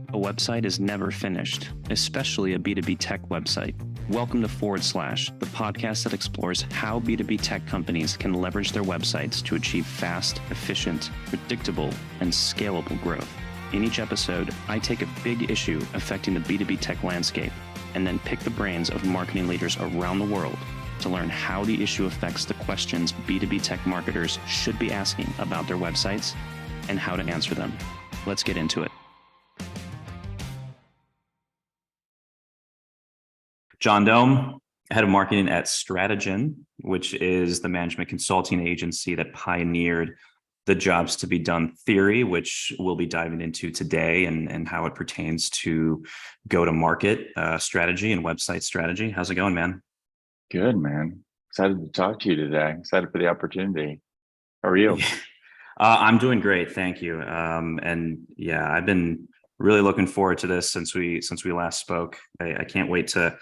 A website is never finished, especially a B2B tech website. Welcome to ForwardSlash, the podcast that explores how B2B tech companies can leverage their websites to achieve fast, efficient, predictable, and scalable growth. In each episode, I take a big issue affecting the B2B tech landscape and then pick the brains of marketing leaders around the world to learn how the issue affects the questions B2B tech marketers should be asking about their websites and how to answer them. Let's get into it. John Dome, head of marketing at Strategyn, which is the management consulting agency that pioneered the jobs to be done theory, which we'll be diving into today, and how it pertains to go-to-market strategy and website strategy. How's it going, man? Good, man. Excited to talk to you today. Excited for the opportunity. How are you? I'm doing great, thank you. And yeah, I've been really looking forward to this since we last spoke. I can't wait to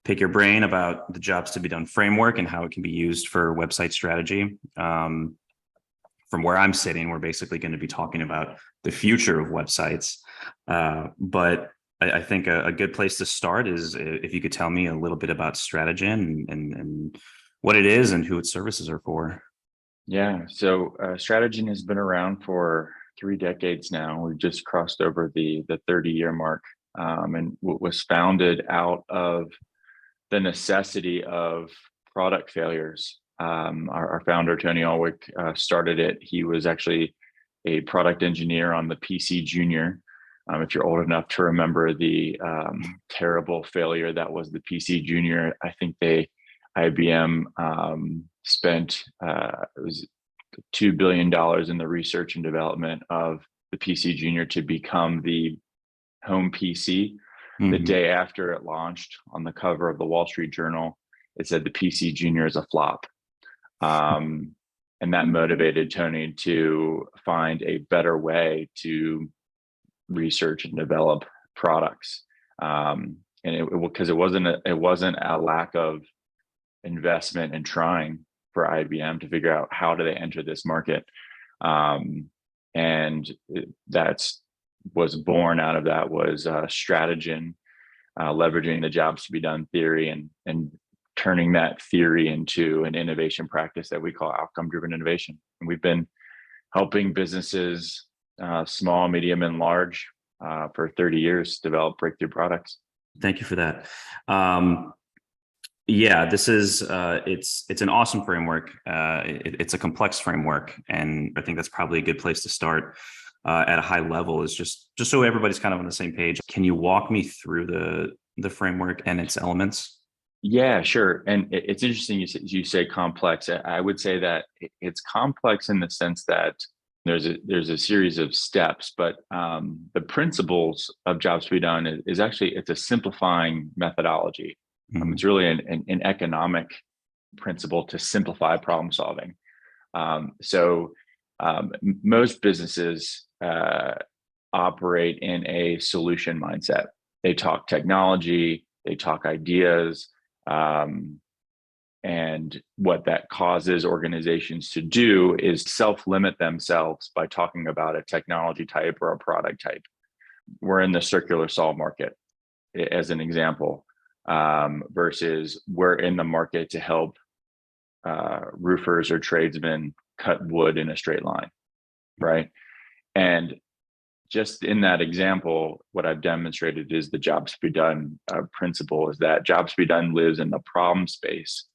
pick your brain about the jobs to be done framework and how it can be used for website strategy. From where I'm sitting, we're basically going to be talking about the future of websites. But I think a good place to start is if you could tell me a little bit about Strategyn and what it is and who its services are for. Yeah, so Strategyn has been around for 3 decades now. We've just crossed over the 30-year mark, and was founded out of the necessity of product failures. Our founder, Tony Alwick, started it. He was actually a product engineer on the PC Junior. If you're old enough to remember the terrible failure that was the PC Junior, I think IBM spent it was $2 billion in the research and development of the PC Junior to become the home PC. The day after it launched, on the cover of the Wall Street Journal, it said the PC Junior is a flop. And that motivated Tony to find a better way to research and develop products. And because it wasn't a lack of investment in trying for IBM to figure out how do they enter this market. And that's was born out of that was Strategyn, leveraging the jobs to be done theory and turning that theory into an innovation practice that we call outcome-driven innovation. And we've been helping businesses, small, medium, and large, for 30 years develop breakthrough products. Thank you for that. Yeah, this is it's an awesome framework. It's a complex framework, and I think that's probably a good place to start at a high level. Is just so everybody's kind of on the same page. Can you walk me through the framework and its elements? Yeah, sure. And it's interesting you say complex. I would say that it's complex in the sense that there's a series of steps, but the principles of jobs to be done is actually, it's a simplifying methodology. It's really an economic principle to simplify problem solving. Most businesses operate in a solution mindset. They talk technology, they talk ideas, and what that causes organizations to do is self-limit themselves by talking about a technology type or a product type. We're in the circular saw market, as an example, versus we're in the market to help roofers or tradesmen cut wood in a straight line, right? And just in that example, what I've demonstrated is the jobs to be done principle is that jobs to be done lives in the problem space,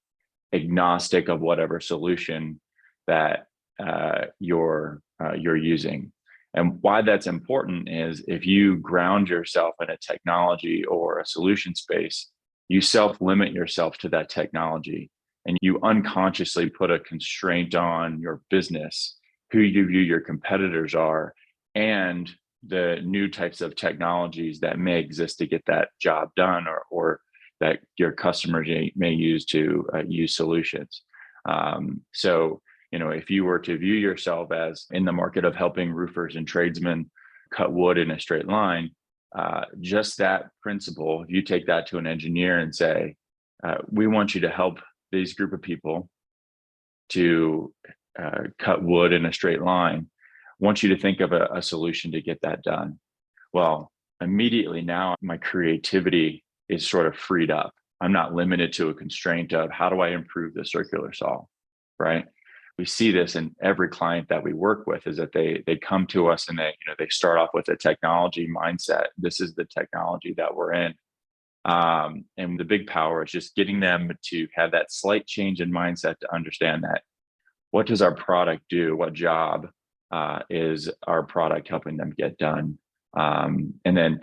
agnostic of whatever solution that you're using. And why that's important is if you ground yourself in a technology or a solution space, you self-limit yourself to that technology, and you unconsciously put a constraint on your business, who you view your competitors are, and the new types of technologies that may exist to get that job done, or that your customers may use to use solutions. So, if you were to view yourself as in the market of helping roofers and tradesmen cut wood in a straight line, just that principle, if you take that to an engineer and say, we want you to help these group of people to cut wood in a straight line, I want you to think of a solution to get that done. Well, immediately now my creativity is sort of freed up. I'm not limited to a constraint of how do I improve the circular saw, right? We see this in every client that we work with is that they come to us and they start off with a technology mindset. This is the technology that we're in. And the big power is just getting them to have that slight change in mindset to understand that what does our product do? What job is our product helping them get done? And then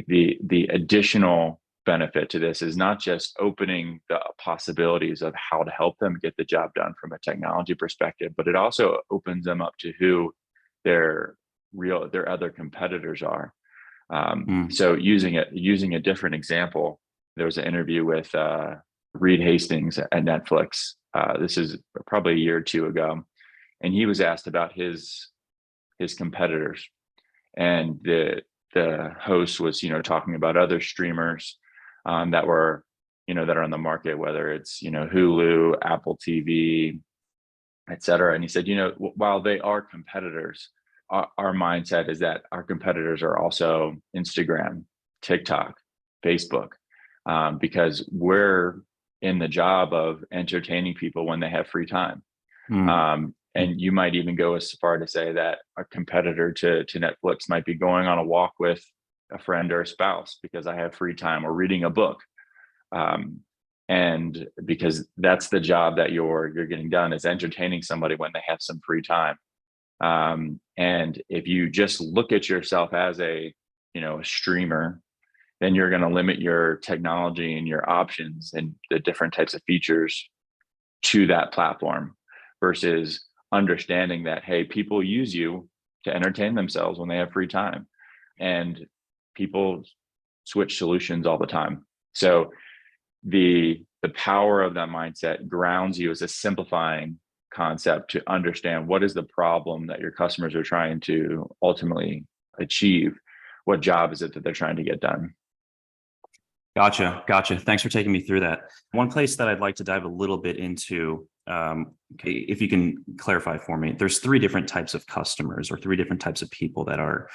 the additional benefit to this is not just opening the possibilities of how to help them get the job done from a technology perspective, but it also opens them up to who their other competitors are. So using a different example, there was an interview with Reed Hastings at Netflix. This is probably a year or two ago, and he was asked about his competitors, and the host was talking about other streamers that were that are on the market, whether it's Hulu, Apple TV, et cetera. And he said, while they are competitors, our mindset is that our competitors are also Instagram, TikTok, Facebook, because we're in the job of entertaining people when they have free time. And you might even go as far to say that a competitor to Netflix might be going on a walk with a friend or a spouse because I have free time, or reading a book. And because that's the job that you're getting done, is entertaining somebody when they have some free time. And if you just look at yourself as a streamer, then you're going to limit your technology and your options and the different types of features to that platform, versus understanding that, hey, people use you to entertain themselves when they have free time, and people switch solutions all the time. So the power of that mindset grounds you as a simplifying concept to understand what is the problem that your customers are trying to ultimately achieve. What job is it that they're trying to get done? Gotcha. Thanks for taking me through that. One place that I'd like to dive a little bit into, if you can clarify for me, there's 3 different types of customers, or 3 different types of people that are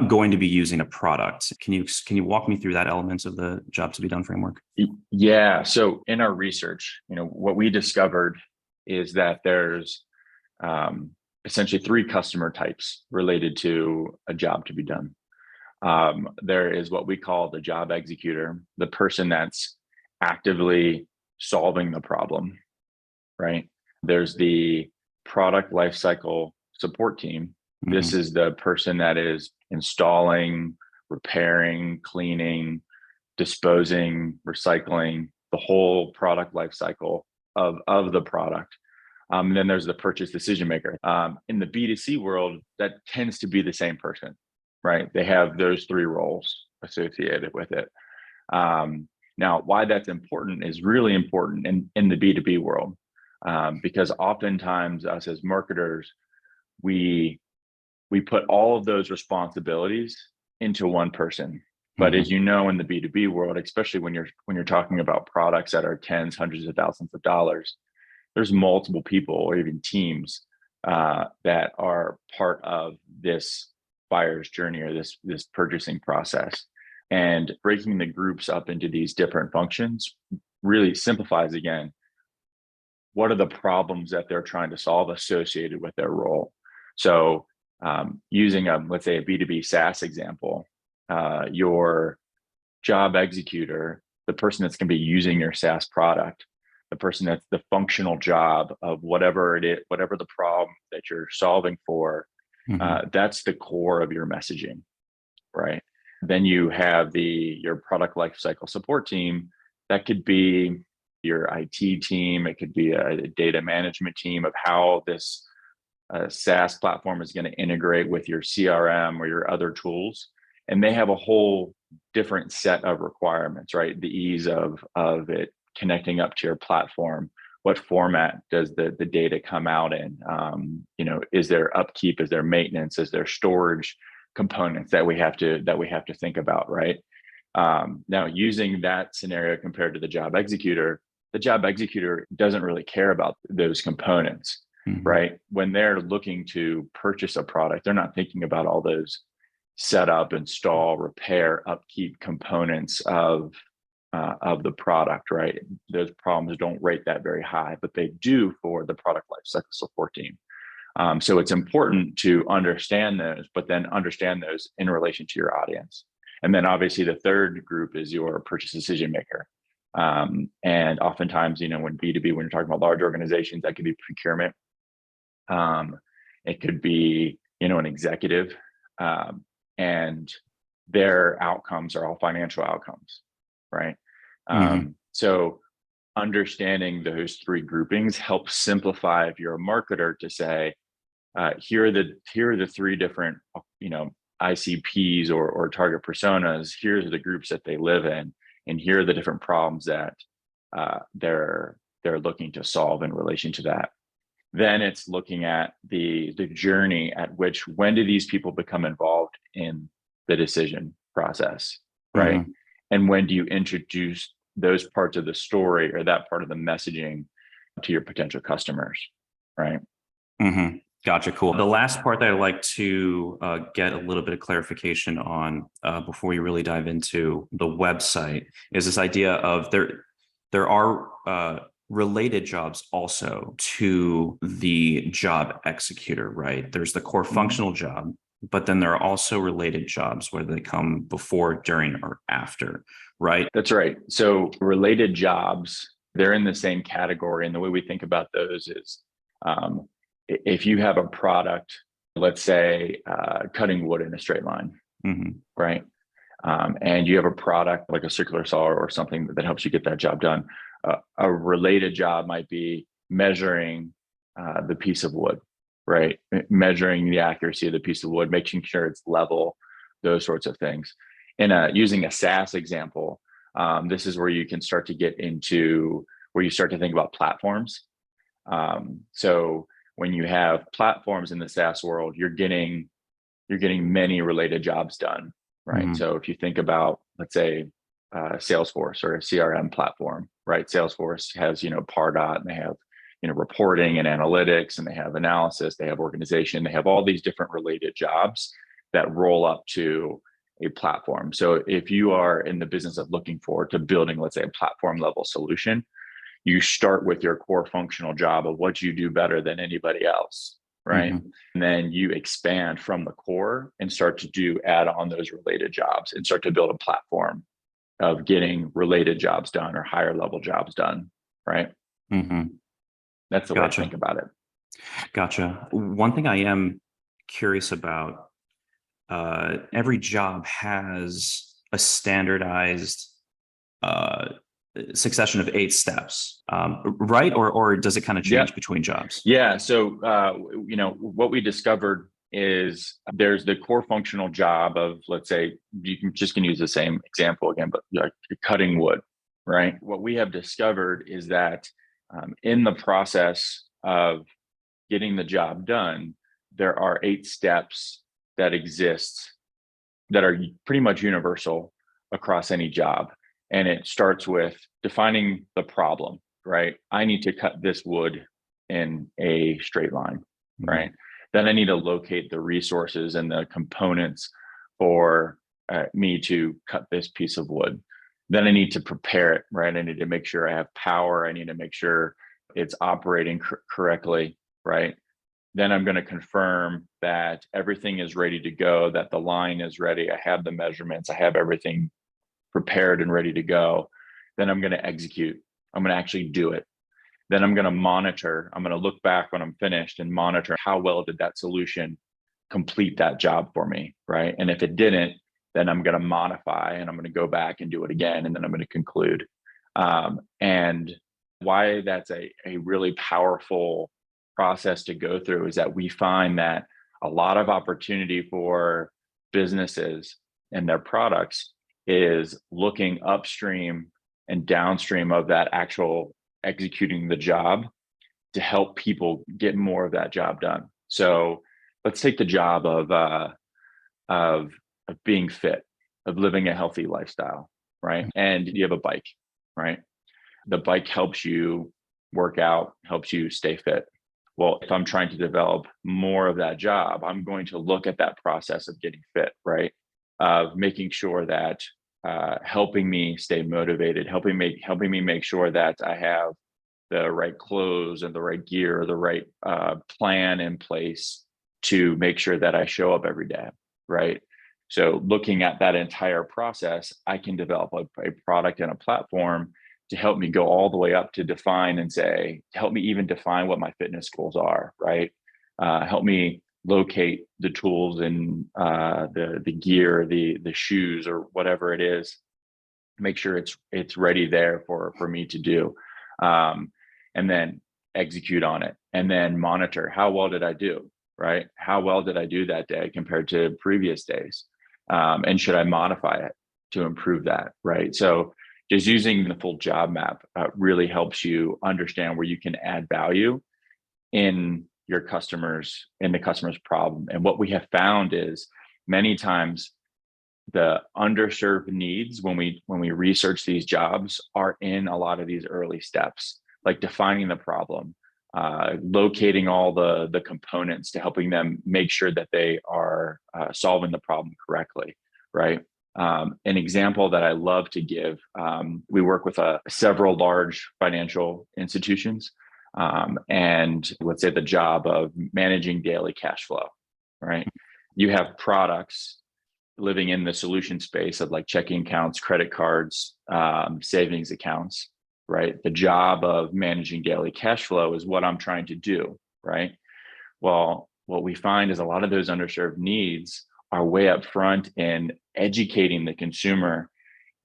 going to be using a product. Can you walk me through that elements of the job to be done framework? Yeah. So in our research, what we discovered is that there's essentially 3 customer types related to a job to be done. There is what we call the job executor, the person that's actively solving the problem, right? There's the product lifecycle support team. This is the person that is installing, repairing, cleaning, disposing, recycling, the whole product lifecycle of the product. And then there's the purchase decision maker. In the B2C world, that tends to be the same person, right? They have those 3 roles associated with it. Now, why that's important is really important in the B2B world, because oftentimes us as marketers, we put all of those responsibilities into one person. But as in the B2B world, especially when you're talking about products that are tens, hundreds of thousands of dollars, there's multiple people or even teams that are part of this buyer's journey, or this purchasing process. And breaking the groups up into these different functions really simplifies, again, what are the problems that they're trying to solve associated with their role. So using let's say a B2B SaaS example, your job executor, the person that's going to be using your SaaS product, the person that's the functional job of whatever it is, whatever the problem that you're solving for, that's the core of your messaging, right? Then you have your product lifecycle support team. That could be your IT team. It could be a data management team of how this SaaS platform is going to integrate with your CRM or your other tools. And they have a whole different set of requirements, right? The ease of it connecting up to your platform. What format does the data come out in? Is there upkeep? Is there maintenance? Is there storage components that we have to think about, right? Now, using that scenario compared to the job executor doesn't really care about those components, right? When they're looking to purchase a product, they're not thinking about all those set up, install, repair, upkeep components of the product, right? Those problems don't rate that very high, but they do for the product lifecycle support team. So it's important to understand those, but then understand those in relation to your audience. And then obviously the third group is your purchase decision maker. And oftentimes, when B2B, when you're talking about large organizations, that could be procurement. It could be, an executive, and their outcomes are all financial outcomes, right? So understanding those three groupings helps simplify if you're a marketer to say, here are the three different, ICPs or target personas. Here's the groups that they live in, and here are the different problems that they're looking to solve in relation to that. Then it's looking at the journey at which, when do these people become involved in the decision process, right? And when do you introduce those parts of the story or that part of the messaging to your potential customers, right? Gotcha. Cool. The last part that I'd like to get a little bit of clarification on before we really dive into the website is this idea of there are related jobs also to the job executor, right? There's the core functional job, but then there are also related jobs, whether they come before, during, or after, right? That's right. So related jobs, they're in the same category. And the way we think about those is, if you have a product, let's say cutting wood in a straight line, right? And you have a product like a circular saw or something that helps you get that job done. A related job might be measuring the piece of wood, right? Measuring the accuracy of the piece of wood, making sure it's level, those sorts of things. And using a SaaS example, this is where you can start to get into where you start to think about platforms. So when you have platforms in the SaaS world, you're getting many related jobs done, right? So if you think about, let's say, Salesforce or a CRM platform, right? Salesforce has, Pardot, and they have, reporting and analytics, and they have analysis, they have organization, they have all these different related jobs that roll up to a platform. So if you are in the business of looking forward to building, let's say, a platform level solution, you start with your core functional job of what you do better than anybody else, right? And then you expand from the core and start to add on those related jobs and start to build a platform of getting related jobs done or higher level jobs done, right? That's the way to think about it. Gotcha. One thing I am curious about, every job has a standardized succession of 8 steps, right? Or does it kind of change between jobs? Yeah. So, what we discovered is there's the core functional job of, let's say, you can use the same example again, but cutting wood, right? What we have discovered is that in the process of getting the job done, there are 8 steps that exist that are pretty much universal across any job. And it starts with defining the problem, right? I need to cut this wood in a straight line, right? Then I need to locate the resources and the components for me to cut this piece of wood. Then I need to prepare it, right? I need to make sure I have power. I need to make sure it's operating correctly, right? Then I'm going to confirm that everything is ready to go, that the line is ready. I have the measurements. I have everything prepared and ready to go. Then I'm going to execute. I'm going to actually do it. Then I'm going to monitor. I'm going to look back when I'm finished and monitor how well did that solution complete that job for me, right? And if it didn't, then I'm going to modify and I'm going to go back and do it again. And then I'm going to conclude. And why that's a really powerful process to go through is that we find that a lot of opportunity for businesses and their products is looking upstream and downstream of that actual executing the job to help people get more of that job done. So let's take the job of being fit, of living a healthy lifestyle, right? And you have a bike, right? The bike helps you work out, helps you stay fit. Well, if I'm trying to develop more of that job, I'm going to look at that process of getting fit, right? Of making sure that helping me stay motivated, helping me make sure that I have the right clothes and the right gear, the right plan in place to make sure that I show up every day, right? So looking at that entire process, I can develop a product and a platform to help me go all the way up to define and say, help me even define what my fitness goals are, right? Help me locate the tools and the gear, the shoes or whatever it is, make sure it's ready there for me to do, and then execute on it, and then monitor how well did I do, right? How well did I do that day compared to previous days, and should I modify it to improve that, right? So just using the full job map really helps you understand where you can add value in your customers, in the customer's problem. And what we have found is many times the underserved needs when we research these jobs are in a lot of these early steps, like defining the problem, locating all the components to helping them make sure that they are solving the problem correctly, right? An example that I love to give, we work with several large financial institutions, and let's say the job of managing daily cash flow, right? You have products living in the solution space of like checking accounts, credit cards, savings accounts, right? The job of managing daily cash flow is what I'm trying to do, right? Well, what we find is a lot of those underserved needs are way up front in educating the consumer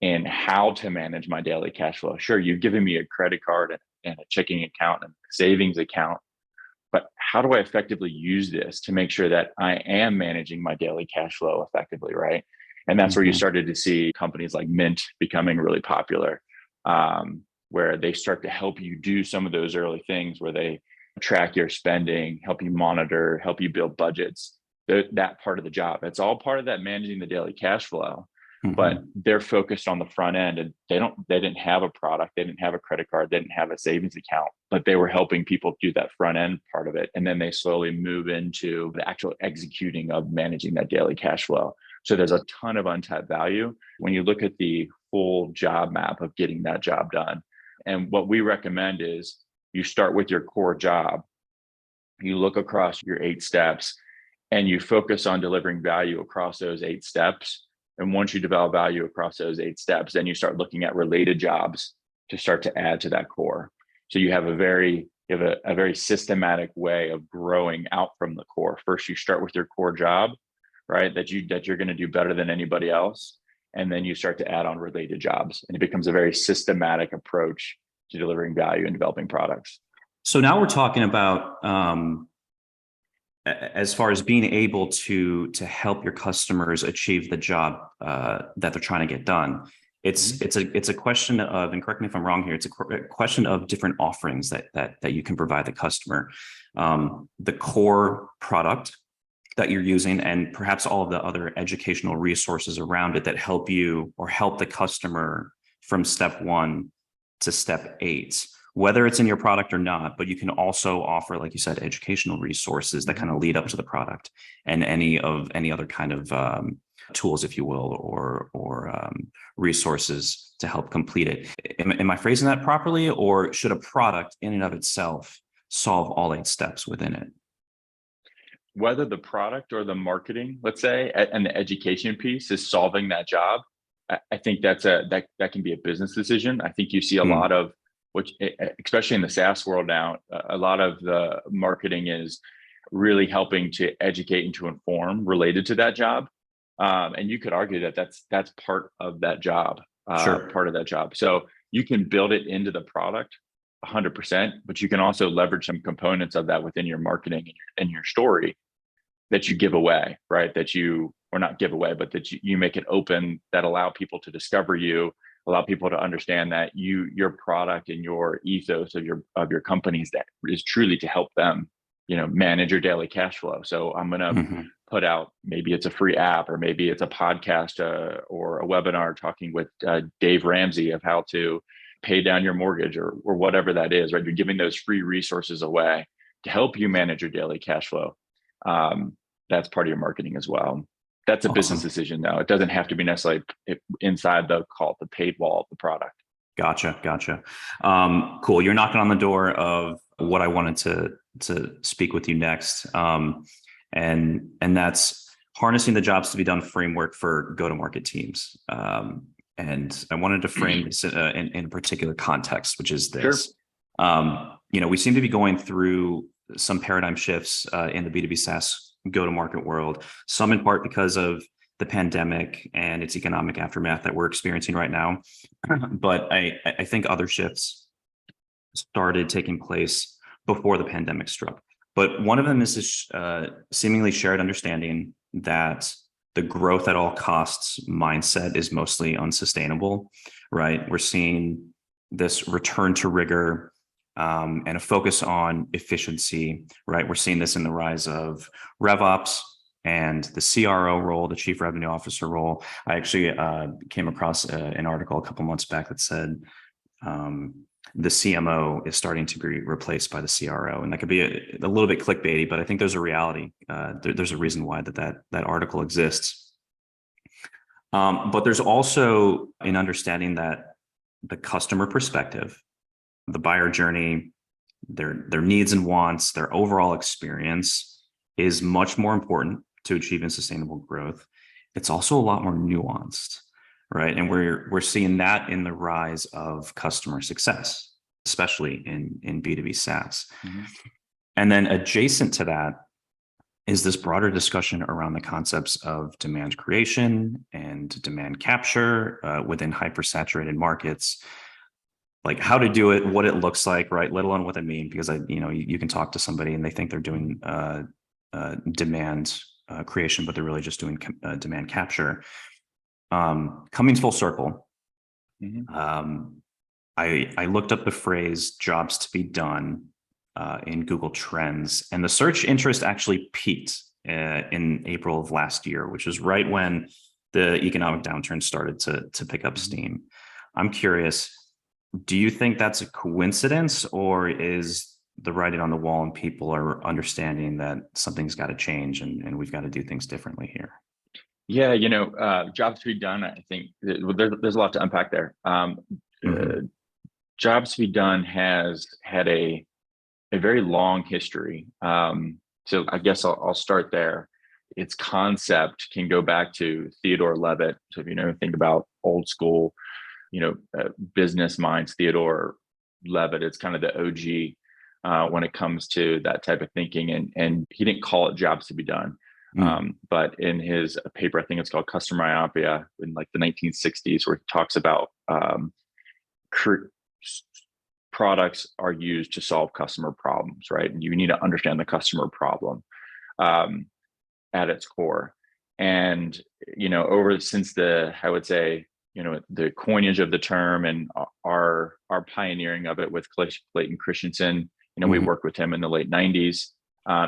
in how to manage my daily cash flow. Sure, you've given me a credit card and a checking account and a savings account, but how do I effectively use this to make sure that I am managing my daily cash flow effectively, right? And that's where you started to see companies like Mint becoming really popular, where they start to help you do some of those early things where they track your spending, help you monitor, help you build budgets, that part of the job. It's all part of that managing the daily cash flow. But they're focused on the front end, and they didn't have a product, they didn't have a credit card, they didn't have a savings account, but they were helping people do that front end part of it. And then they slowly move into the actual executing of managing that daily cash flow. So there's a ton of untapped value when you look at the full job map of getting that job done. And what we recommend is you start with your core job, you look across your 8 steps, and you focus on delivering value across those 8 steps. And once you develop value across those 8 steps, then you start looking at related jobs to start to add to that core. So you have a very systematic way of growing out from the core. First, you start with your core job, right? That you're going to do better than anybody else. And then you start to add on related jobs. And it becomes a very systematic approach to delivering value and developing products. So now we're talking about as far as being able to help your customers achieve the job that they're trying to get done. It's a question of, and correct me if I'm wrong here, it's a question of different offerings that you can provide the customer. The core product that you're using, and perhaps all of the other educational resources around it that help you or help the customer from step 1 to step 8. Whether it's in your product or not, but you can also offer, like you said, educational resources that kind of lead up to the product, and any other kind of tools, if you will, or resources to help complete it. Am I phrasing that properly, or should a product in and of itself solve all 8 steps within it? Whether the product or the marketing, let's say, and the education piece is solving that job, I think that can be a business decision. I think you see a lot of, which especially in the SaaS world now, a lot of the marketing is really helping to educate and to inform related to that job. And you could argue that that's part of that job, part of that job. So you can build it into the product 100%, but you can also leverage some components of that within your marketing and your story that you give away, right? That you, or not give away, but that you make it open, that allow people to discover you, allow people to understand that your product and your ethos of your companies that is truly to help them, manage your daily cash flow. So I'm going to put out, maybe it's a free app, or maybe it's a podcast or a webinar talking with Dave Ramsey of how to pay down your mortgage or whatever that is, right? You're giving those free resources away to help you manage your daily cash flow. That's part of your marketing as well. That's a business decision now. It doesn't have to be necessarily inside the paid wall of the product. Gotcha. Cool. You're knocking on the door of what I wanted to speak with you next. And that's harnessing the jobs to be done framework for go-to-market teams. And I wanted to frame this in a particular context, which is this. Sure. We seem to be going through some paradigm shifts in the B2B SaaS go-to-market world, some in part because of the pandemic and its economic aftermath that we're experiencing right now. But I think other shifts started taking place before the pandemic struck. But one of them is this seemingly shared understanding that the growth at all costs mindset is mostly unsustainable, right? We're seeing this return to rigor and a focus on efficiency, right? We're seeing this in the rise of RevOps and the CRO role, the Chief Revenue Officer role. I actually came across an article a couple months back that said the CMO is starting to be replaced by the CRO, and that could be a little bit clickbaity, but I think there's a reality. There's a reason why that article exists. But there's also an understanding that the customer perspective, the buyer journey, their needs and wants, their overall experience is much more important to achieving sustainable growth. It's also a lot more nuanced, right? And we're seeing that in the rise of customer success, especially in B2B SaaS. Mm-hmm. And then adjacent to that is this broader discussion around the concepts of demand creation and demand capture within hypersaturated markets, like how to do it, what it looks like, right? Let alone what it means, because you can talk to somebody and they think they're doing demand creation, but they're really just doing demand capture. Coming full circle, mm-hmm. I looked up the phrase "jobs to be done" in Google Trends, and the search interest actually peaked in April of last year, which was right when the economic downturn started to pick up steam. I'm curious, do you think that's a coincidence, or is the writing on the wall and people are understanding that something's got to change and we've got to do things differently here? Yeah, jobs to be done, I think there's a lot to unpack there. Mm-hmm. Jobs to be done has had a very long history. So I guess I'll start there. Its concept can go back to Theodore Levitt. So if think about old school, business minds, Theodore Levitt, it's kind of the OG when it comes to that type of thinking. And he didn't call it jobs to be done. But in his paper, I think it's called Customer Myopia in like the 1960s, where he talks about products are used to solve customer problems, right? And you need to understand the customer problem at its core. And, since I would say, the coinage of the term and our pioneering of it with Clayton Christensen, mm-hmm. We worked with him in the late 90s.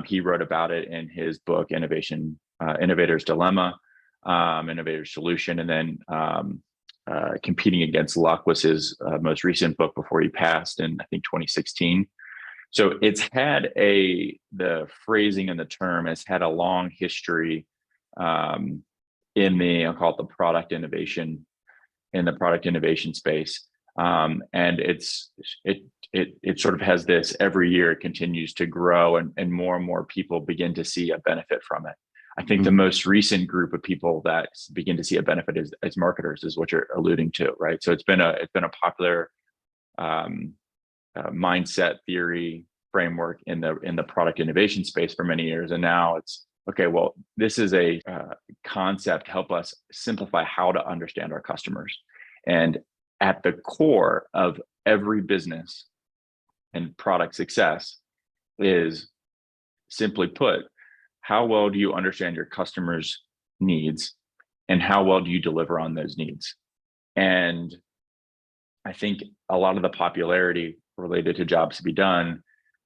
He wrote about it in his book, Innovator's Dilemma, Innovator's Solution. And then Competing Against Luck was his most recent book before he passed in, I think, 2016. So it's had the phrasing and the term has had a long history in I'll call it the product innovation space. And it sort of has this every year, it continues to grow and more people begin to see a benefit from it. I think mm-hmm. the most recent group of people that begin to see a benefit as marketers is what you're alluding to, right? So it's been a popular mindset theory framework in the product innovation space for many years. And now it's, okay, well, this is a concept to help us simplify how to understand our customers. And at the core of every business and product success is, simply put, how well do you understand your customers' needs and how well do you deliver on those needs? And I think a lot of the popularity related to jobs to be done,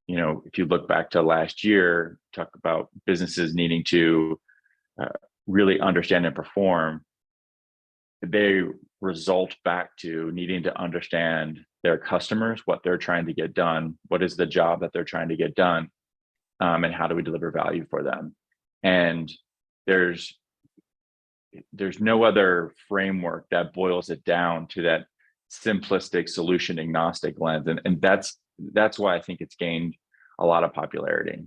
if you look back to last year, talk about businesses needing to really understand and perform, they result back to needing to understand their customers, what they're trying to get done, what is the job that they're trying to get done, and how do we deliver value for them? And there's no other framework that boils it down to that simplistic solution agnostic lens. And that's why I think it's gained a lot of popularity.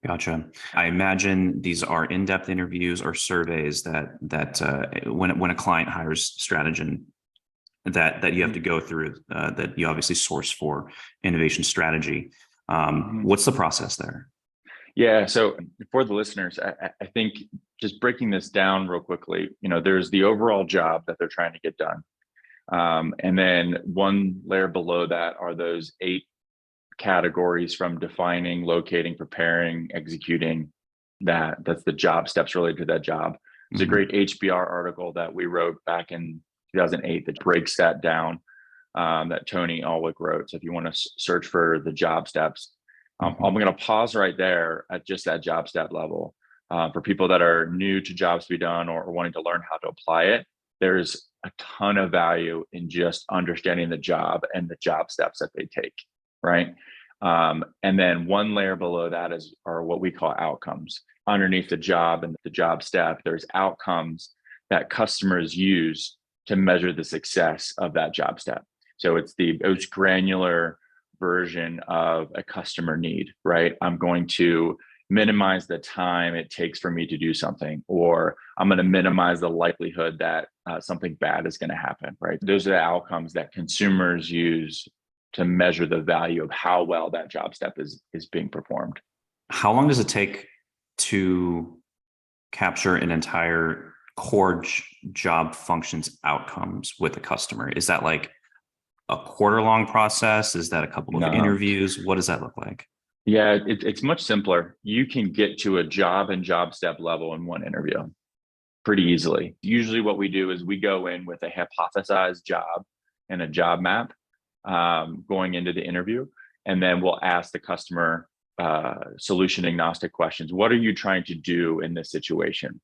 Gotcha. I imagine these are in-depth interviews or surveys that when a client hires Strategyn, that you have to go through, that you obviously source for innovation strategy. What's the process there? Yeah. So for the listeners, I think just breaking this down real quickly, there's the overall job that they're trying to get done. And then one layer below that are those 8 categories from defining, locating, preparing, executing. That's the job steps related to that job. There's a great HBR article that we wrote back in 2008 that breaks that down, that Tony Alwick wrote. So if you want to search for the job steps, I'm going to pause right there at just that job step level. For people that are new to jobs to be done or wanting to learn how to apply it, there's a ton of value in just understanding the job and the job steps that they take, right? And then one layer below that are what we call outcomes. Underneath the job and the job step, there's outcomes that customers use to measure the success of that job step. So it's the most granular version of a customer need, right? I'm going to minimize the time it takes for me to do something, or I'm going to minimize the likelihood that something bad is going to happen, right? Those are the outcomes that consumers use to measure the value of how well that job step is being performed. How long does it take to capture an entire core job functions outcomes with a customer? Is that like a quarter-long process? Is that a couple of interviews? What does that look like? Yeah, it's much simpler. You can get to a job and job step level in one interview pretty easily. Usually what we do is we go in with a hypothesized job and a job map going into the interview. And then we'll ask the customer solution agnostic questions. What are you trying to do in this situation?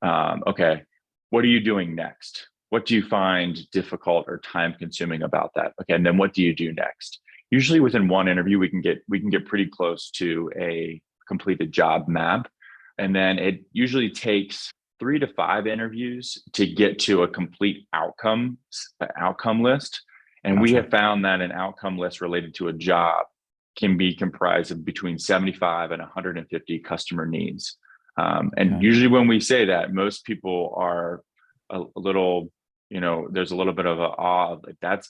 Okay, what are you doing next? What do you find difficult or time consuming about that? Okay, and then what do you do next? Usually within one interview, we can get pretty close to a completed job map. And then it usually takes 3 to 5 interviews to get to a complete outcome list. And Gotcha. we have found that an outcome list related to a job can be comprised of between 75 and 150 customer needs. And usually when we say that, most people are a little, there's a little bit of an awe of like,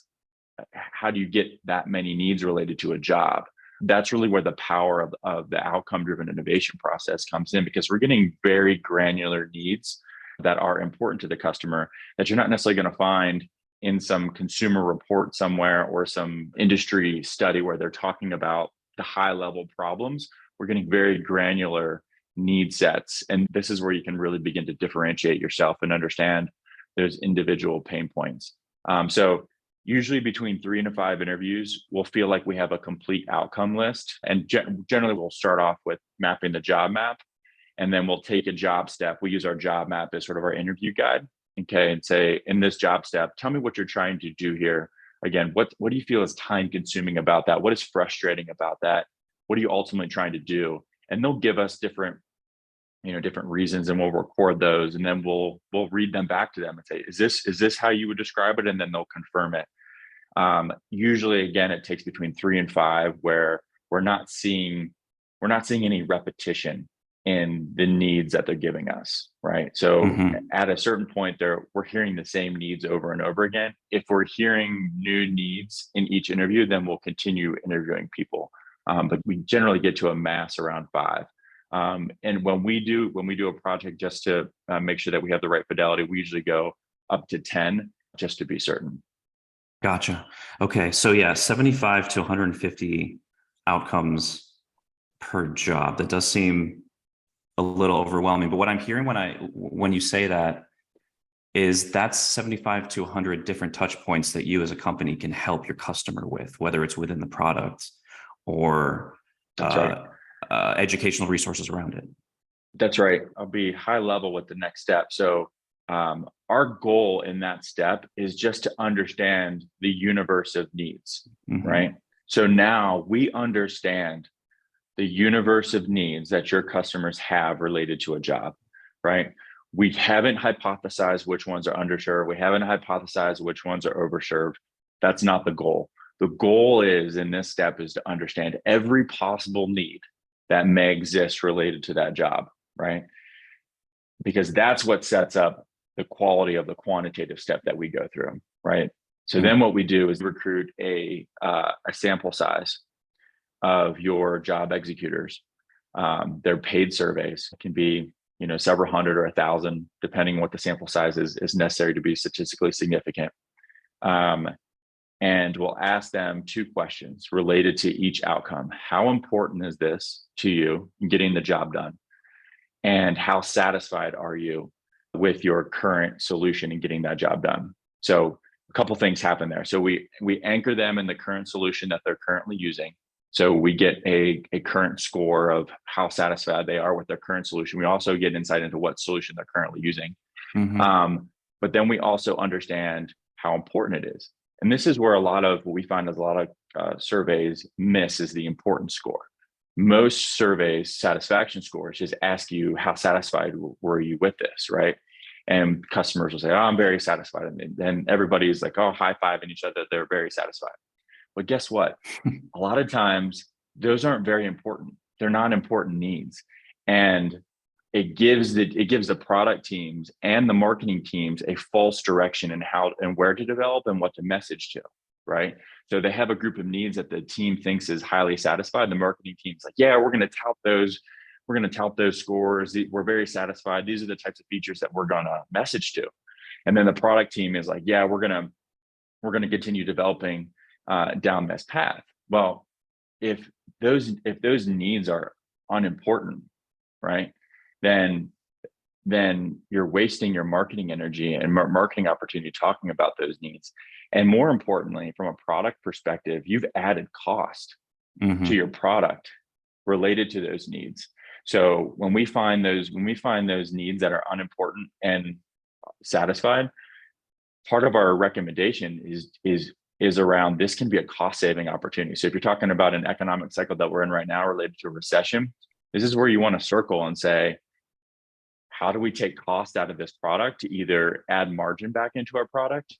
how do you get that many needs related to a job? That's really where the power of the outcome-driven innovation process comes in, because we're getting very granular needs that are important to the customer that you're not necessarily going to find in some consumer report somewhere or some industry study where they're talking about the high-level problems. We're getting very granular need sets. And this is where you can really begin to differentiate yourself and understand those individual pain points. So usually between 3 and 5 interviews, we'll feel like we have a complete outcome list. And generally, we'll start off with mapping the job map, and then we'll take a job step. We use our job map as sort of our interview guide, okay, and say, in this job step, tell me what you're trying to do here. Again, what do you feel is time consuming about that? What is frustrating about that? What are you ultimately trying to do? And they'll give us different reasons, and we'll record those, and then we'll read them back to them and say, is this how you would describe it? And then they'll confirm it. Usually, again, it takes between 3 and 5, where we're not seeing any repetition in the needs that they're giving us, right? So at a certain point we're hearing the same needs over and over again. If we're hearing new needs in each interview, then we'll continue interviewing people. But we generally get to a mass around 5. And when we do a project just to make sure that we have the right fidelity, we usually go up to 10 just to be certain. Gotcha. Okay. So yeah, 75 to 150 outcomes per job. That does seem a little overwhelming, but what I'm hearing when you say that is that's 75 to 100 different touch points that you as a company can help your customer with, whether it's within the product or educational resources around it. That's right. I'll be high level with the next step. So our goal in that step is just to understand the universe of needs, right? So now we understand the universe of needs that your customers have related to a job, right? We haven't hypothesized which ones are underserved. We haven't hypothesized which ones are overserved. That's not the goal. The goal is, in this step, is to understand every possible need that may exist related to that job, right? Because that's what sets up the quality of the quantitative step that we go through, right? So then what we do is recruit a sample size of your job executors. Their paid surveys can be, several hundred or 1,000, depending on what the sample size is necessary to be statistically significant. And we'll ask them 2 questions related to each outcome. How important is this to you in getting the job done? And how satisfied are you with your current solution in getting that job done? So a couple things happen there. So we anchor them in the current solution that they're currently using. So we get a current score of how satisfied they are with their current solution. We also get insight into what solution they're currently using. But then we also understand how important it is. And this is where what we find is a lot of surveys miss is the importance score. Most surveys, satisfaction scores, just ask you how satisfied were you with this, right? And customers will say, "Oh, I'm very satisfied." And then everybody's like, "Oh, high-fiving each other. They're very satisfied." But guess what? A lot of times those aren't very important. They're not important needs. And it gives the product teams and the marketing teams a false direction in how and where to develop and what to message to, right? So they have a group of needs that the team thinks is highly satisfied. The marketing team's like, "Yeah, we're going to tout those. We're going to tout those scores. We're very satisfied. These are the types of features that we're going to message to." And then the product team is like, "Yeah, we're going to continue developing down this path." Well, if those needs are unimportant, right, then you're wasting your marketing energy and marketing opportunity talking about those needs. And more importantly, from a product perspective, you've added cost to your product related to those needs. So when we find those needs that are unimportant and satisfied, part of our recommendation is around this can be a cost-saving opportunity. So if you're talking about an economic cycle that we're in right now related to a recession, this is where you want to circle and say, how do we take cost out of this product to either add margin back into our product,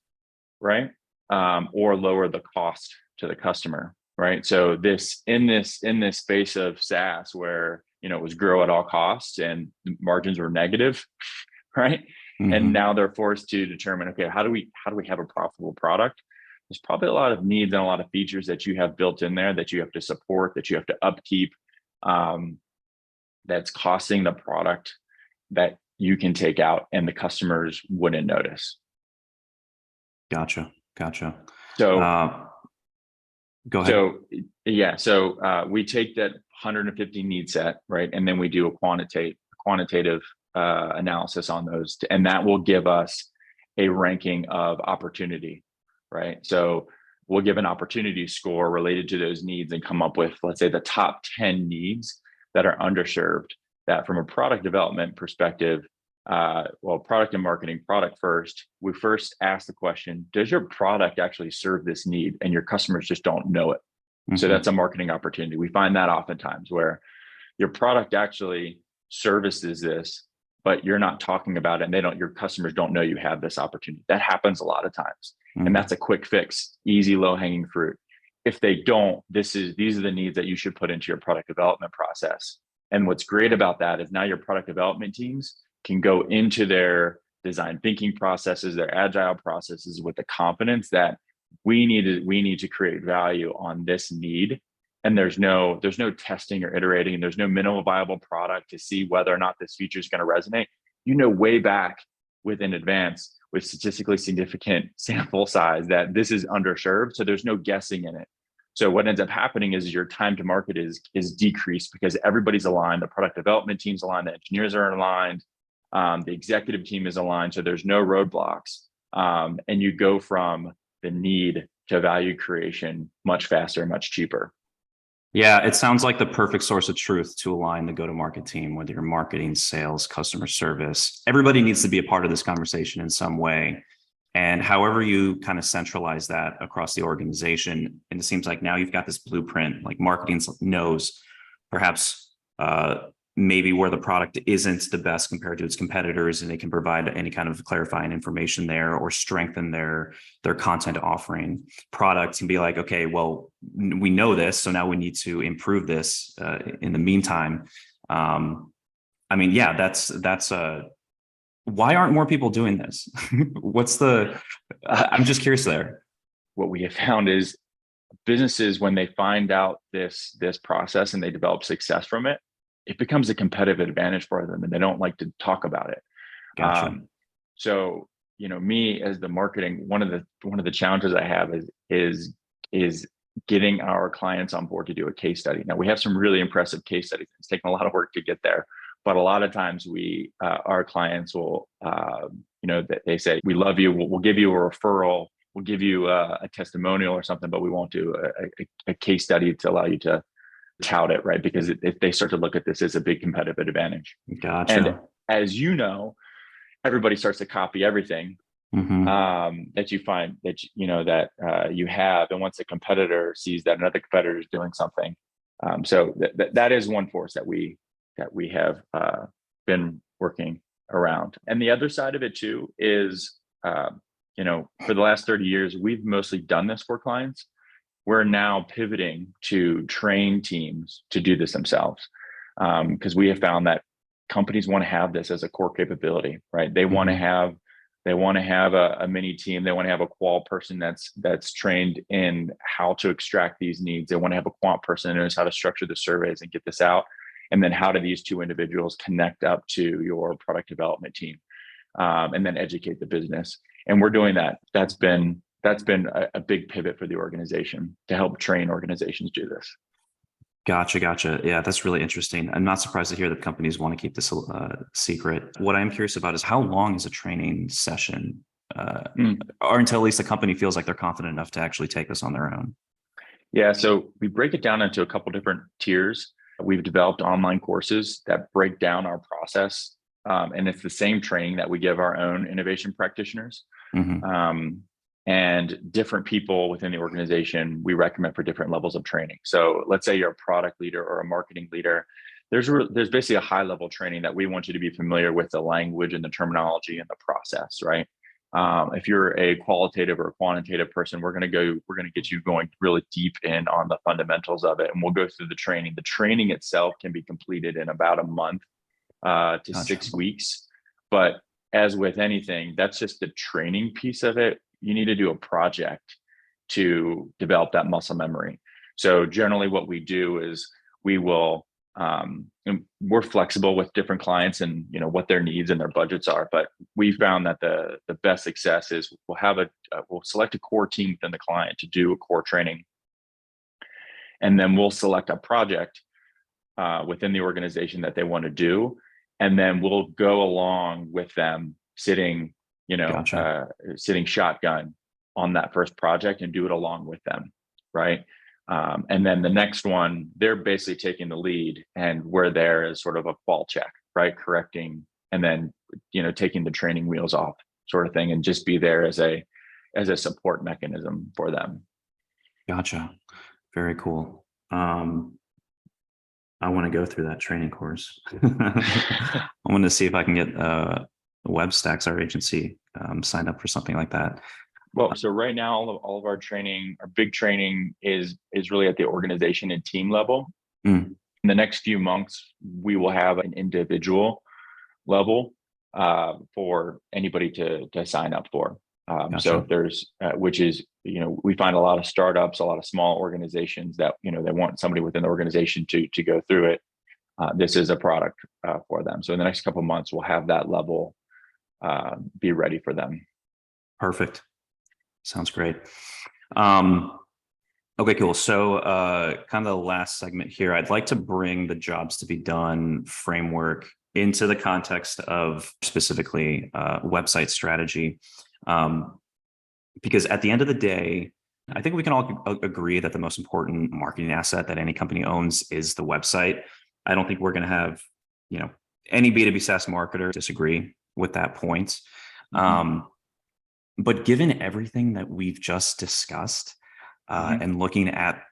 right? Or lower the cost to the customer, right? So in this space of SaaS where, it was grow at all costs and margins were negative, right? And now they're forced to determine, okay, how do we have a profitable product? There's probably a lot of needs and a lot of features that you have built in there that you have to support, that you have to upkeep, that's costing the product that you can take out and the customers wouldn't notice. Gotcha. So go ahead. So we take that 150 need set, right? And then we do a quantitative analysis on those, and that will give us a ranking of opportunity, right? So we'll give an opportunity score related to those needs and come up with, let's say, the top 10 needs that are underserved, that from a product development perspective, product and marketing, product first, we first ask the question, does your product actually serve this need? And your customers just don't know it. So that's a marketing opportunity. We find that oftentimes where your product actually services this, but you're not talking about it and your customers don't know you have this opportunity. That happens a lot of times. And that's a quick fix, easy, low hanging fruit. If they don't, these are the needs that you should put into your product development process. And what's great about that is now your product development teams can go into their design thinking processes, their agile processes with the confidence that we need to create value on this need. And there's no testing or iterating, and there's no minimal viable product to see whether or not this feature is going to resonate. Way back in advance with statistically significant sample size that this is underserved. So there's no guessing in it. So what ends up happening is your time to market is decreased because everybody's aligned. The product development team's aligned, the engineers are aligned, the executive team is aligned. So there's no roadblocks. And you go from the need to value creation much faster, much cheaper. Yeah, it sounds like the perfect source of truth to align the go-to-market team, whether you're marketing, sales, customer service. Everybody needs to be a part of this conversation in some way. And however you kind of centralize that across the organization, and it seems like now you've got this blueprint, like marketing knows perhaps maybe where the product isn't the best compared to its competitors, and they can provide any kind of clarifying information there or strengthen their content offering. Product can be like, okay, well, we know this, so now we need to improve this in the meantime. I mean, yeah, that's why aren't more people doing this? I'm just curious there. What we have found is businesses, when they find out this process and they develop success from it, it becomes a competitive advantage for them, and they don't like to talk about it. Gotcha. So, me as the marketing, one of the challenges I have is getting our clients on board to do a case study. Now, we have some really impressive case studies. It's taken a lot of work to get there, but a lot of times our clients will, they say, "We love you. We'll give you a referral. We'll give you a testimonial or something, but we won't do a case study to allow you to tout it," right? Because if they start to look at this as a big competitive advantage. Gotcha. And as you know, everybody starts to copy everything that you find that you have, and once a competitor sees that another competitor is doing something, so that is one force that we have been working around. And the other side of it too is, for the last 30 years, we've mostly done this for clients. We're now pivoting to train teams to do this themselves, because we have found that companies want to have this as a core capability, right? They want to have a mini team. They want to have a qual person that's trained in how to extract these needs. They want to have a quant person who knows how to structure the surveys and get this out. And then how do these two individuals connect up to your product development team, and then educate the business? And we're doing that. That's been a big pivot for the organization to help train organizations do this. Gotcha. Yeah, that's really interesting. I'm not surprised to hear that companies want to keep this secret. What I'm curious about is, how long is a training session, or until at least the company feels like they're confident enough to actually take this on their own? Yeah, so we break it down into a couple different tiers. We've developed online courses that break down our process, and it's the same training that we give our own innovation practitioners. And different people within the organization, we recommend for different levels of training. So let's say you're a product leader or a marketing leader. There's basically a high level training that we want you to be familiar with the language and the terminology and the process, right? If you're a qualitative or a quantitative person, we're going to get you going really deep in on the fundamentals of it, and we'll go through the training. The training itself can be completed in about a month to 6 weeks. But as with anything, that's just the training piece of it. You need to do a project to develop that muscle memory. So generally what we do is we're flexible with different clients and what their needs and their budgets are. But we found that the best success is we'll select a core team within the client to do a core training. And then we'll select a project within the organization that they want to do. And then we'll go along with them sitting shotgun on that first project and do it along with them, right? And then the next one, they're basically taking the lead, and we're there as sort of a qual check, right? Correcting, and then taking the training wheels off, sort of thing, and just be there as a support mechanism for them. Gotcha. Very cool. I want to go through that training course. I want to see if I can get Webstacks, our agency, signed up for something like that. Well, so right now, all of our training, our big training is really at the organization and team level. In the next few months, we will have an individual level for anybody to sign up for. Gotcha. So if there's, which is, we find a lot of startups, a lot of small organizations that, they want somebody within the organization to go through it. This is a product for them. So in the next couple of months, we'll have that level be ready for them. Perfect. Sounds great. Okay, cool. So kind of the last segment here, I'd like to bring the jobs to be done framework into the context of specifically website strategy. Because at the end of the day, I think we can all agree that the most important marketing asset that any company owns is the website. I don't think we're going to have, any B2B SaaS marketer disagree with that point. But given everything that we've just discussed, and looking at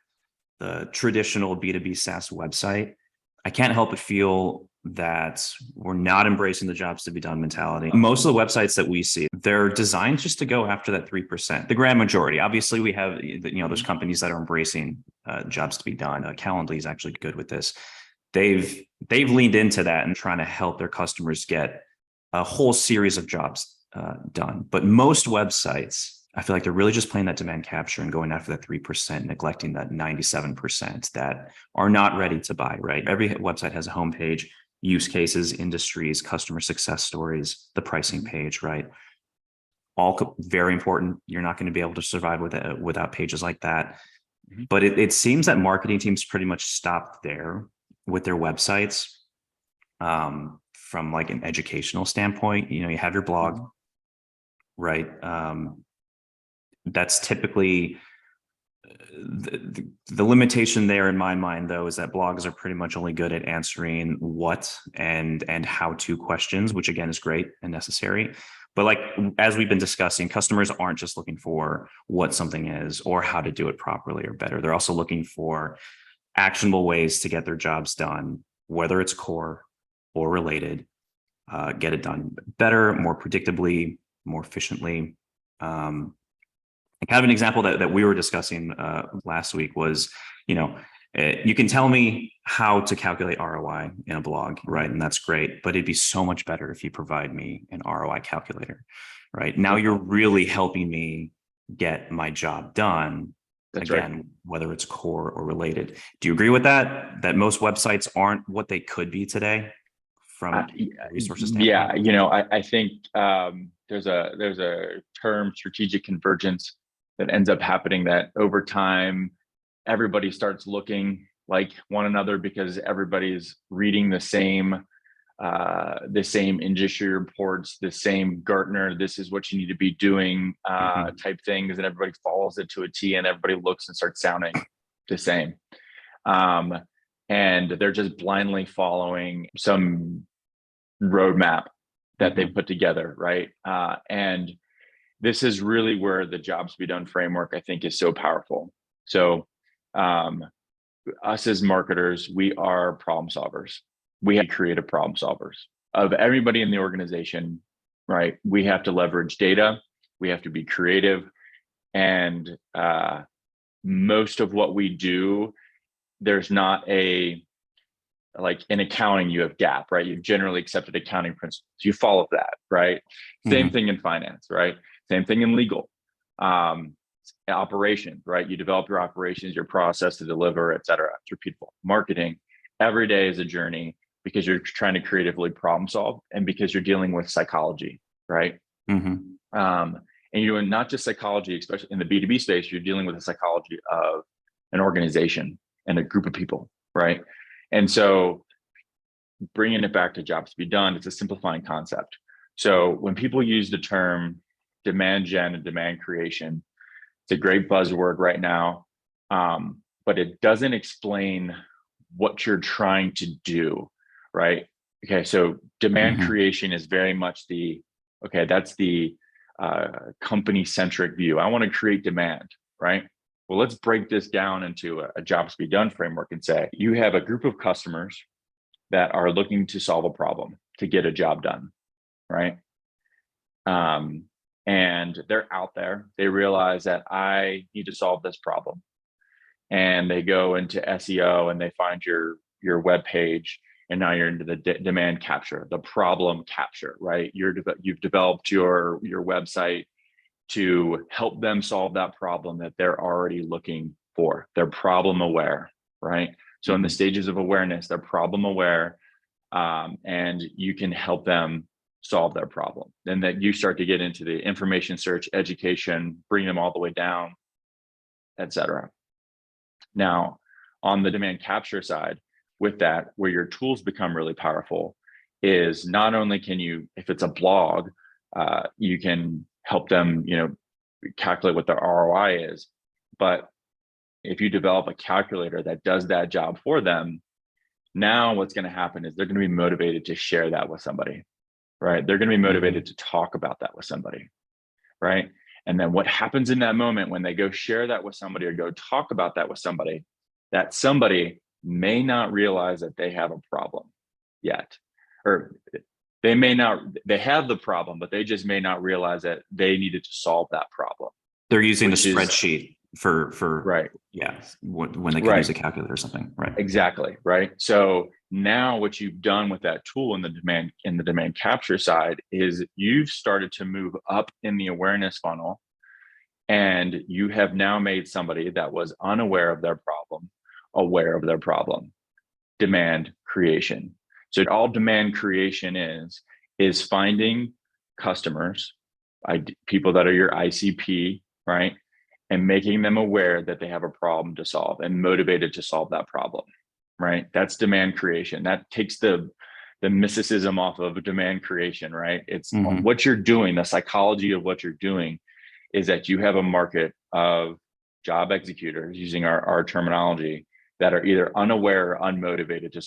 the traditional B2B SaaS website, I can't help but feel that we're not embracing the jobs to be done mentality. Most of the websites that we see, they're designed just to go after that 3%. The grand majority, obviously, we have, there's companies that are embracing jobs to be done. Calendly is actually good with this. They've leaned into that and trying to help their customers get a whole series of jobs done. But most websites, I feel like they're really just playing that demand capture and going after that 3%, neglecting that 97% that are not ready to buy, right? Every website has a homepage, use cases, industries, customer success stories, the pricing page, right? All very important. You're not going to be able to survive without pages like that. But it seems that marketing teams pretty much stopped there with their websites. From like an educational standpoint, you have your blog, right? That's typically the limitation there in my mind, though, is that blogs are pretty much only good at answering what and how to questions, which again is great and necessary. But like, as we've been discussing, customers aren't just looking for what something is or how to do it properly or better. They're also looking for actionable ways to get their jobs done, whether it's core or related, get it done better, more predictably, more efficiently. Kind of an example that we were discussing last week was, you can tell me how to calculate ROI in a blog, right? And that's great, but it'd be so much better if you provide me an ROI calculator, right? Now you're really helping me get my job done. That's again, right. Whether it's core or related. Do you agree with that? That most websites aren't what they could be today from a resources standpoint? Yeah, I think there's a term, strategic convergence, that ends up happening, that over time everybody starts looking like one another because everybody's reading the same industry reports, the same Gartner, this is what you need to be doing type things, and everybody follows it to a T, and everybody looks and starts sounding the same. And they're just blindly following some roadmap that they put together, right? And this is really where the jobs to be done framework, I think, is so powerful. So us as marketers, we are problem solvers. We have creative problem solvers of everybody in the organization, right? We have to leverage data. We have to be creative. And most of what we do, there's not like in accounting, you have GAAP, right? You've generally accepted accounting principles. You follow that, right? Same thing in finance, right? Same thing in legal. Operations, right? You develop your operations, your process to deliver, et cetera. It's repeatable. Marketing, every day is a journey because you're trying to creatively problem solve and because you're dealing with psychology, right? And you're doing not just psychology, especially in the B2B space, you're dealing with the psychology of an organization and a group of people, right? And so bringing it back to jobs to be done, it's a simplifying concept. So when people use the term demand gen and demand creation, it's a great buzzword right now, but it doesn't explain what you're trying to do, right? Okay, so demand creation is very much that's the company-centric view. I want to create demand, right? Well, let's break this down into a jobs to be done framework and say, you have a group of customers that are looking to solve a problem, to get a job done, right? And they're out there, they realize that I need to solve this problem. And they go into SEO and they find your web page, and now you're into the demand capture, the problem capture, right? You've developed your website to help them solve that problem that they're already looking for. They're problem aware, right? So in the stages of awareness, they're problem aware, and you can help them solve their problem. Then that you start to get into the information search, education, bring them all the way down, et cetera. Now, on the demand capture side, with that, where your tools become really powerful is not only can you, if it's a blog, you can help them, calculate what their ROI is. But if you develop a calculator that does that job for them, now what's going to happen is they're going to be motivated to share that with somebody, right? They're going to be motivated to talk about that with somebody, right? And then what happens in that moment when they go share that with somebody or go talk about that with somebody, that somebody may not realize that they have a problem yet, or they may not, they have the problem, but they just may not realize that they needed to solve that problem. They're using the Which is- spreadsheet for Right. yeah, when they could Right. use a calculator or something. Right. Exactly. Right. So now what you've done with that tool in the demand capture side is you've started to move up in the awareness funnel, and you have now made somebody that was unaware of their problem aware of their problem. Demand creation. So all demand creation is finding customers, people that are your ICP, right? And making them aware that they have a problem to solve and motivated to solve that problem, right? That's demand creation. That takes the mysticism off of demand creation, right? It's what you're doing, the psychology of what you're doing is that you have a market of job executors, using our terminology, that are either unaware or unmotivated to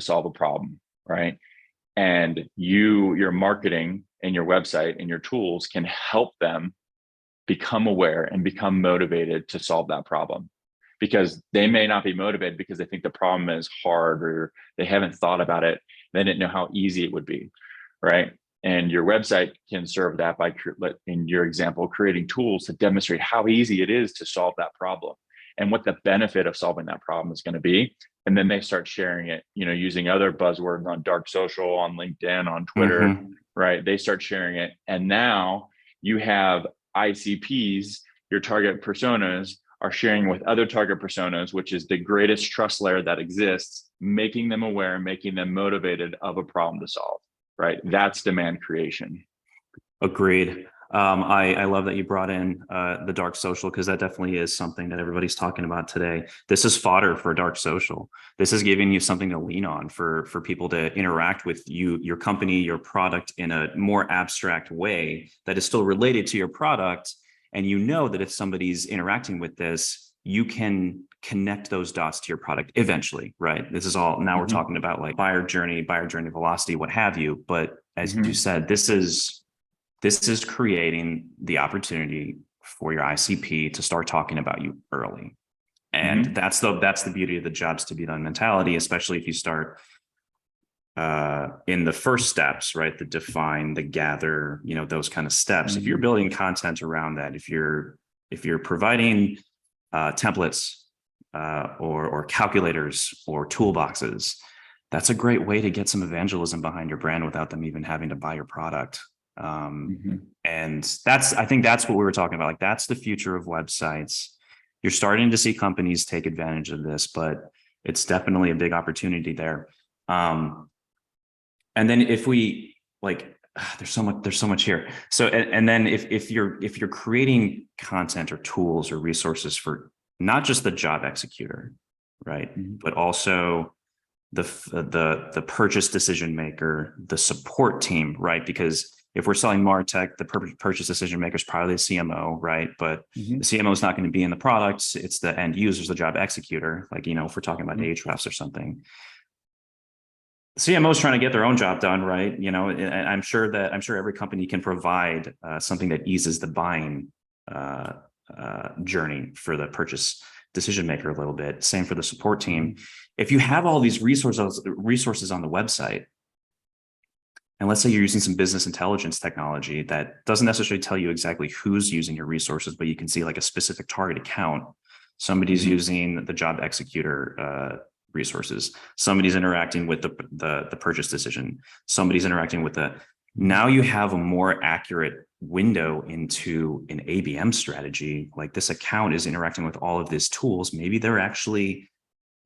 solve a problem, right? And your marketing and your website and your tools can help them become aware and become motivated to solve that problem, because they may not be motivated because they think the problem is hard, or they haven't thought about it. They didn't know how easy it would be, right? And your website can serve that by, in your example, creating tools to demonstrate how easy it is to solve that problem and what the benefit of solving that problem is going to be. And then they start sharing it, using other buzzwords on dark social, on LinkedIn, on Twitter, right? They start sharing it. And now you have ICPs, your target personas, are sharing with other target personas, which is the greatest trust layer that exists, making them aware, making them motivated of a problem to solve, right? That's demand creation. Agreed. I love that you brought in the dark social, because that definitely is something that everybody's talking about today. This is fodder for dark social. This is giving you something to lean on for people to interact with you, your company, your product in a more abstract way that is still related to your product. And you know that if somebody's interacting with this, you can connect those dots to your product eventually, right? This is all, now we're talking about like buyer journey velocity, what have you. But as you said, this is creating the opportunity for your ICP to start talking about you early. And that's the beauty of the jobs to be done mentality, especially if you start in the first steps, right? The define, the gather, those kind of steps. If you're building content around that, if you're providing templates or calculators or toolboxes, that's a great way to get some evangelism behind your brand without them even having to buy your product. And I think that's what we were talking about. Like, that's the future of websites. You're starting to see companies take advantage of this, but it's definitely a big opportunity there. And then if we there's so much here. So, and then if you're creating content or tools or resources for not just the job executor, right, but also the purchase decision maker, the support team, right? Because if we're selling MarTech, the purchase decision maker is probably the CMO, right? But the CMO is not going to be in the products. It's the end users, the job executor. Like, if we're talking about Ahrefs or something, the CMO is trying to get their own job done, right? And I'm sure every company can provide something that eases the buying journey for the purchase decision maker a little bit. Same for the support team. If you have all these resources on the website, and let's say you're using some business intelligence technology that doesn't necessarily tell you exactly who's using your resources, but you can see like a specific target account. Somebody's using the job executor resources. Somebody's interacting with the purchase decision. Somebody's interacting with now you have a more accurate window into an ABM strategy. Like, this account is interacting with all of these tools. Maybe they're actually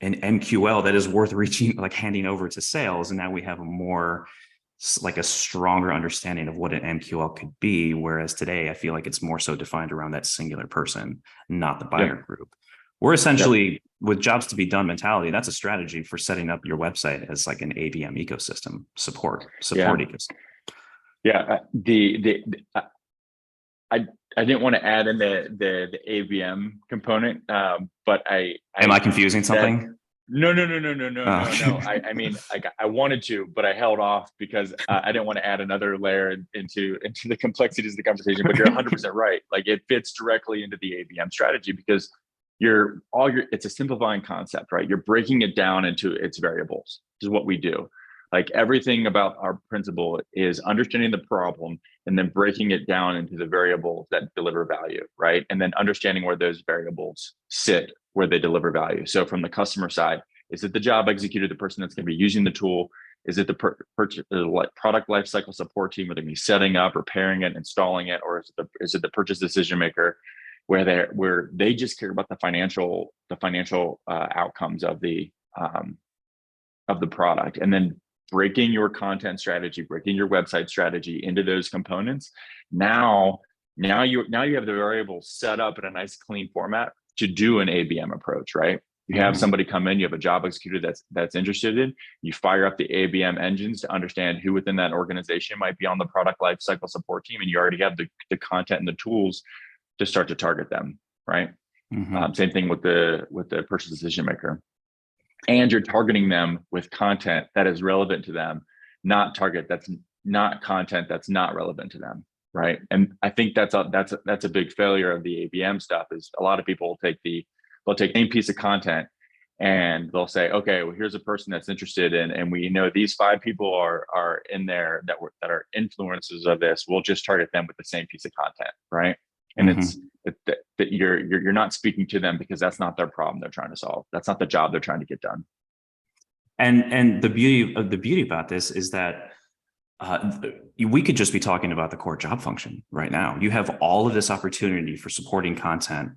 an MQL that is worth handing over to sales. And now we have a stronger understanding of what an MQL could be. Whereas today, I feel like it's more so defined around that singular person, not the buyer group. We're essentially, with jobs to be done mentality, that's a strategy for setting up your website as like an ABM ecosystem, support ecosystem. Yeah. I didn't want to add in the ABM component, but am I confusing something? No. I mean, I wanted to, but I held off because I didn't want to add another layer into the complexities of the conversation. But you're 100% right. Like, it fits directly into the ABM strategy, because it's a simplifying concept, right? You're breaking it down into its variables. This is what we do. Like everything about our principle is understanding the problem and then breaking it down into the variables that deliver value, right? And then understanding where those variables sit, where they deliver value. So from the customer side, is it the job executor, the person that's going to be using the tool? Is it the product lifecycle support team where they're going to be setting up, repairing it, installing it, or is it the purchase decision maker where they just care about the financial outcomes of the product, and then breaking your content strategy, breaking your website strategy into those components. Now you have the variables set up in a nice clean format to do an ABM approach, right? You have somebody come in, you have a job executor that's interested in, you fire up the ABM engines to understand who within that organization might be on the product lifecycle support team, and you already have the content and the tools to start to target them, right? Same thing with the purchase decision maker. And you're targeting them with content that is relevant to them, not content that's not relevant to them, right? And I think that's a big failure of the ABM stuff. Is a lot of people they'll take any piece of content and they'll say, okay, well, here's a person that's interested in, and we know these 5 people are in there that are influencers of this. We'll just target them with the same piece of content, right? And it's that you're not speaking to them because that's not their problem they're trying to solve. That's not the job they're trying to get done. And the beauty about this is that we could just be talking about the core job function right now. You have all of this opportunity for supporting content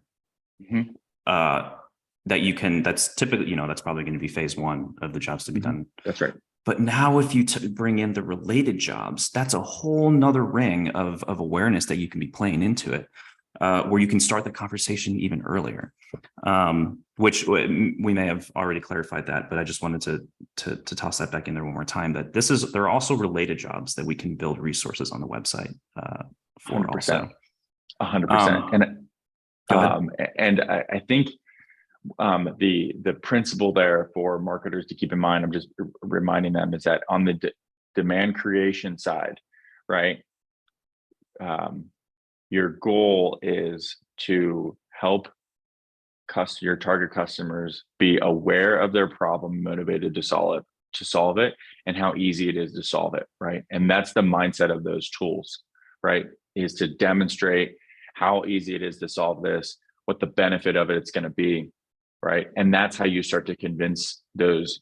that's typically, that's probably going to be phase 1 of the jobs to be done. That's right. But now if you bring in the related jobs, that's a whole nother ring of awareness that you can be playing into it, where you can start the conversation even earlier, which we may have already clarified that, but I just wanted to toss that back in there one more time, that there are also related jobs that we can build resources on the website for 100%, also. 100%. And I think the principle there for marketers to keep in mind, I'm just reminding them, is that on the demand creation side, right? Your goal is to help your target customers be aware of their problem, motivated to solve it, and how easy it is to solve it, right? And that's the mindset of those tools, right? Is to demonstrate how easy it is to solve this, what the benefit of it's going to be, right? And that's how you start to convince those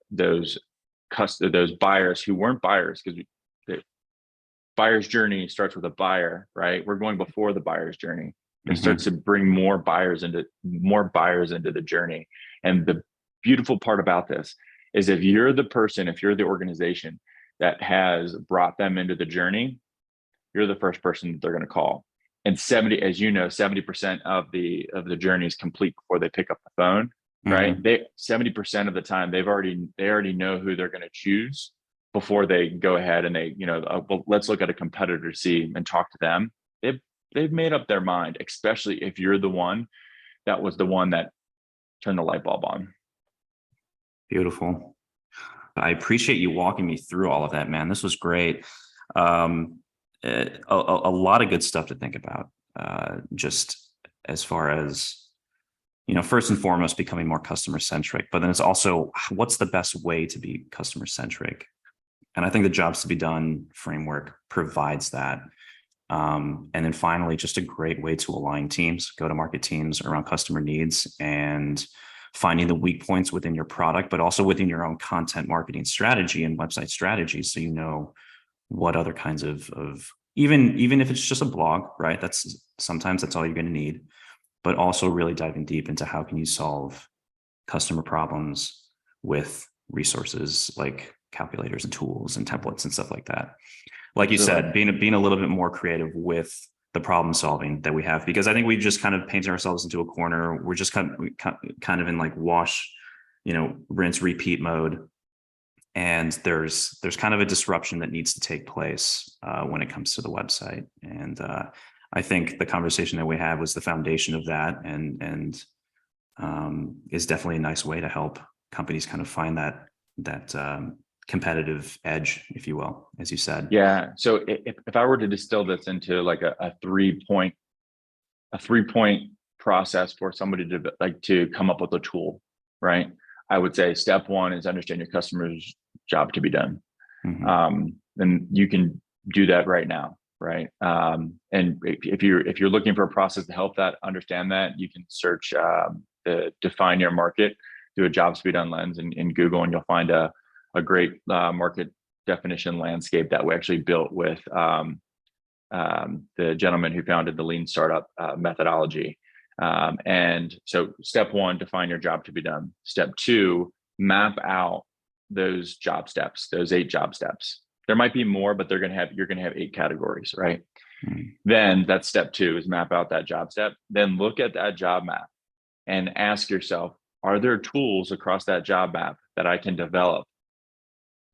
buyers who weren't buyers, because the buyer's journey starts with a buyer, right? We're going before the buyer's journey. It starts to bring more buyers into the journey. And the beautiful part about this is if you're the organization that has brought them into the journey, you're the first person that they're going to call. And 70% of the journey is complete before they pick up the phone, right? 70% of the time they already know who they're going to choose before they go ahead and well, let's look at a competitor to see and talk to them. They've made up their mind, especially if you're the one that was the one that turned the light bulb on. Beautiful. I appreciate you walking me through all of that, man. This was great. A lot of good stuff to think about, just as far as, first and foremost, becoming more customer centric, but then it's also what's the best way to be customer centric. And I think the jobs to be done framework provides that. And then finally, just a great way to align teams, go-to-market teams around customer needs and finding the weak points within your product, but also within your own content marketing strategy and website strategy. So, what other kinds of even if it's just a blog, right? Sometimes that's all you're going to need, but also really diving deep into how can you solve customer problems with resources like calculators and tools and templates and stuff like that. Like you said, being a little bit more creative with the problem solving that we have, because I think we've just kind of painted ourselves into a corner. We're just kind of in like wash, rinse, repeat mode. And there's kind of a disruption that needs to take place when it comes to the website. And I think the conversation that we had was the foundation of that, and is definitely a nice way to help companies kind of find that competitive edge, if you will, as you said. Yeah. So if I were to distill this into like a three-point process for somebody to come up with a tool, right? I would say step one is understand your customer's job to be done. And you can do that right now, right? And if you're looking for a process to help that, understand that, you can search define your market through a jobs to be done lens in Google, and you'll find a great market definition landscape that we actually built with the gentleman who founded the lean startup methodology. And so step one, define your job to be done. Step two, map out those job steps, those 8 job steps. There might be more, but you're going to have 8 categories, right? Then that's step two, is map out that job step. Then look at that job map and ask yourself, are there tools across that job map that I can develop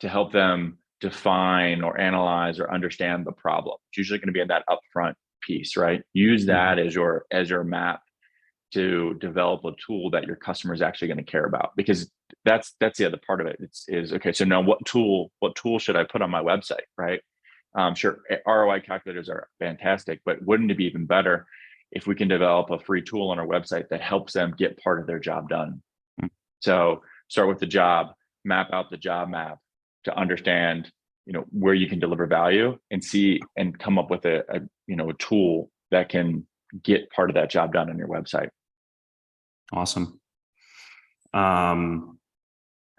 to help them define or analyze or understand the problem? It's usually going to be in that upfront piece, right? Use that as your map to develop a tool that your customer is actually going to care about, because that's the other part of it. Is okay. So now what tool should I put on my website, right? Sure, ROI calculators are fantastic, but wouldn't it be even better if we can develop a free tool on our website that helps them get part of their job done? So start with the job, map out the job map to understand, where you can deliver value, and see and come up with a tool that can get part of that job done on your website. Awesome.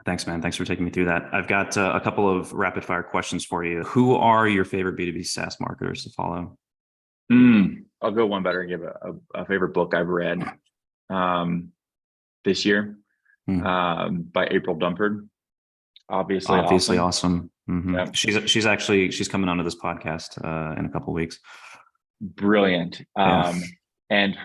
Thanks, man. Thanks for taking me through that. I've got a couple of rapid fire questions for you. Who are your favorite B2B SaaS marketers to follow? I'll go one better and give a favorite book I've read this year by April Dunford. Obviously awesome. Yeah. She's coming onto this podcast in a couple of weeks. Brilliant. And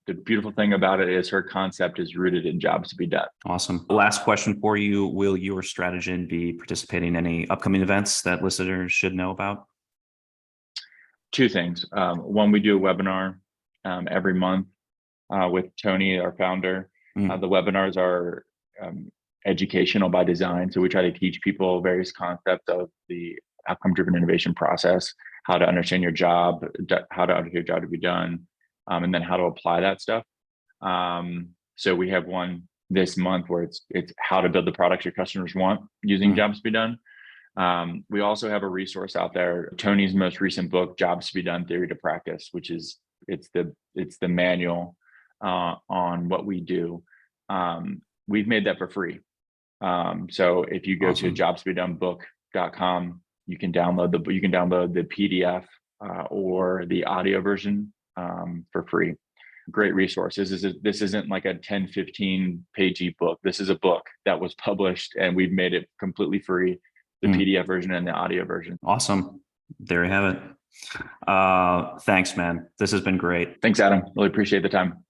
the beautiful thing about it is her concept is rooted in jobs to be done. Awesome. Last question for you. Will you or Strategyn be participating in any upcoming events that listeners should know about? 2 things. One, we do a webinar every month with Tony, our founder. The webinars are educational by design. So we try to teach people various concepts of the outcome-driven innovation process, how to understand your job, how to understand your job to be done, and then how to apply that stuff. So we have one this month where it's how to build the products your customers want using jobs to be done. We also have a resource out there, Tony's most recent book, Jobs to be Done: Theory to Practice, which is it's the manual on what we do. We've made that for free. So if you go to jobstobedonebook.com, you can download the PDF or the audio version for free. Great resource. This isn't like a 10, 15 page ebook. This is a book that was published and we've made it completely free, the PDF version and the audio version. Awesome. There you have it. Thanks, man. This has been great. Thanks, Adam. Really appreciate the time.